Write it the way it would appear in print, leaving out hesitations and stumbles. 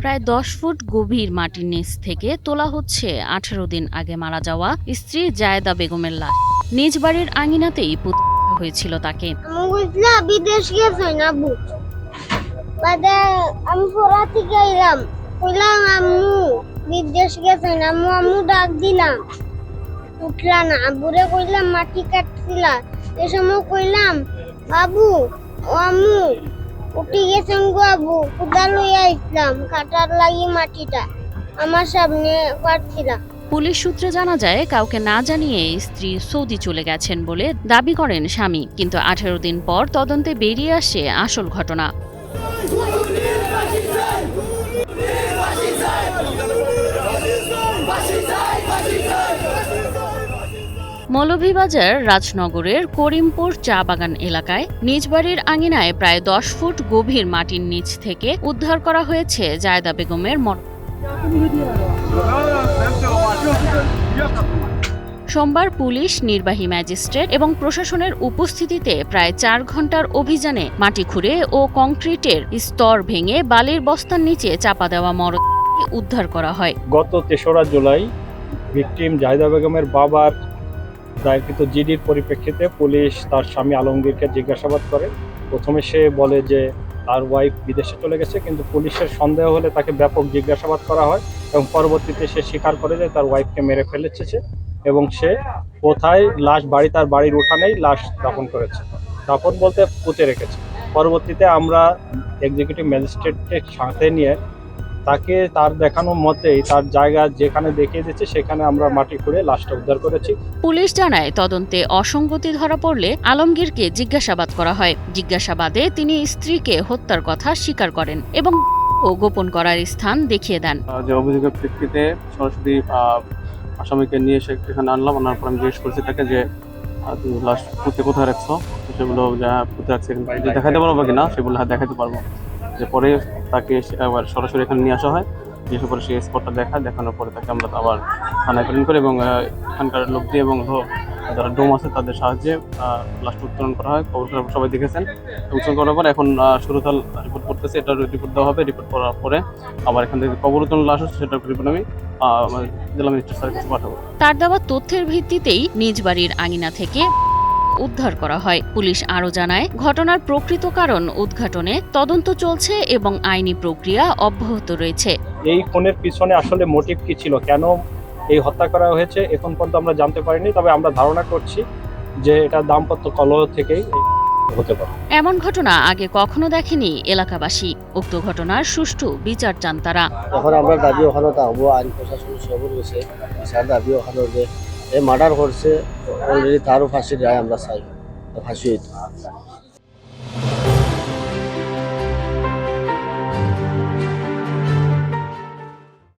প্রায় ১০ ফুট গভীর মাটির নিচ থেকে তোলা হচ্ছে ১৮ দিন আগে মারা যাওয়া স্ত্রী জায়েদা বেগমের লাশ। নিজ বাড়ির আঙিনাতেই পুঁতে রাখা হয়েছিল তাকে। বিদেশ গেছে না বাদে আমি পড়া থেকে এলাম কইলাম আম্মু বিদেশ গেছে না আম্মু ডাক দিলাম উঠলা না আব্বুরে কইলাম মাটি কাটছিলা এ সময় কইলাম বাবু ও আম্মু উঠে গেছেন গো আব্বু কোদাল লইয়া আইছিলাম কাটার লাগি মাটিটা আমার সামনে কাটছিলাম। পুলিশ সূত্রে জানা যায় কাউকে না জানিয়ে স্ত্রী সৌদি চলে গেছেন বলে দাবি করেন স্বামী, কিন্তু ১৮ দিন পর তদন্তে বেরিয়ে আসে আসল ঘটনা। মৌলভীবাজার রাজনগরের করিমপুর চা বাগান এলাকায় নিজ বাড়ির আঙিনায় প্রায় ১০ ফুট গভীর মাটির নিচ থেকে উদ্ধার করা হয়েছে জায়েদা বেগমের সোমবার পুলিশ, নির্বাহী ম্যাজিস্ট্রেট এবং প্রশাসনের উপস্থিতিতে প্রায় ৪ ঘন্টার অভিযানে মাটি খুঁড়ে ও কংক্রিটের স্তর ভেঙে বালির বস্তার নিচে চাপা দেওয়া মরদেহটি উদ্ধার করা হয়। গত ৩রা জুলাই ভিকটিম জাহিদা বেগমের বাবার দায়েরকৃত জিডির পরিপ্রেক্ষিতে পুলিশ তার স্বামী আলমগীরকে জিজ্ঞাসাবাদ করে। প্রথমে সে বলে যে তার ওয়াইফ বিদেশে চলে গেছে, কিন্তু পুলিশের সন্দেহ হলে তাকে ব্যাপক জিজ্ঞাসাবাদ করা হয় এবং পরবর্তীতে সে স্বীকার করে যে তার ওয়াইফকে মেরে ফেলেছে এবং সে কোথায় লাশ তার বাড়ির উঠানেই লাশ দাফন করেছে। দাফন বলতে পুঁতে রেখেছে। পরবর্তীতে আমরা এক্সিকিউটিভ ম্যাজিস্ট্রেটকে সাথে নিয়ে তাকে তার দেখানো মতেই তার জায়গা যেখানে দেখিয়ে দিচ্ছে সেখানে আমরা মাটি খুঁড়ে লাশটা উদ্ধার করেছি। পুলিশ জানায় তদন্তে অসঙ্গতি ধরা পড়লে আলমগীরকে জিজ্ঞাসাবাদ করা হয়। জিজ্ঞাসাবাদে তিনি স্ত্রীকে হত্যার কথা স্বীকার করেন এবং গোপন করার স্থান দেখিয়ে দেন। যে অভিযোগের প্রেক্ষিতে সরাসরি আসামিকে নিয়ে এখানে আনলাম। আনার পর আমি জিজ্ঞেস করছি তাকে যে তুমি লাশ পুঁতে কোথায় রাখছো, সেগুলো যা পুঁতে রাখছে দেখাতে পারবো কিনা, সেগুলো দেখাতে পারবো। যে পরে তাকে আবার সরাসরি এখানে নিয়ে আসা হয়, যেসব পরে সেই স্পটটা দেখানোর পরে তাকে আমরা আবার থানায় প্রেরণ করি এবং এখানকার লোক দিয়ে এবং যারা ডোম আছে তাদের সাহায্যে লাশটা উত্তোলন করা হয়। খবর সবাই দেখেছেন। উত্তোলন করার পর এখন সুরতাল রিপোর্ট করতেছে, এটার রিপোর্ট দেওয়া হবে। রিপোর্ট করার পরে আবার এখান থেকে কবর উত্তোলন লাশ হচ্ছে, সেটার রিপোর্ট আমি জেলা ম্যাজিস্ট্রেট স্যারের কাছে পাঠাবো। তার দেওয়া তথ্যের ভিত্তিতেই নিজ বাড়ির আঙিনা থেকে উদ্ধার করা হয়। পুলিশ আরও জানায় ঘটনার প্রকৃত কারণ উদ্ঘাটনে তদন্ত চলছে এবং আইনি প্রক্রিয়া অব্যাহত রয়েছে। এই খুনের পিছনে আসলে মোটিভ কি ছিল, কেন এই হত্যা করা হয়েছে এখন পর্যন্ত আমরা জানতে পারিনি। তবে আমরা ধারণা করছি যে এটা দাম্পত্য কলহ থেকেই হতে পারে। এমন ঘটনা আগে কখনো দেখেনি এলাকাবাসী। উক্ত ঘটনার সুষ্ঠু বিচার চান তারা। এখন আমরা দাবি ওখানে থাকবো, আইন প্রশাসন সবর গেছে, বিচার দাবি ওখানে যে মার্ডার করছে অলরেডি তারও ফাঁসির রায় আমরা চাই, ফাঁসি হইতো।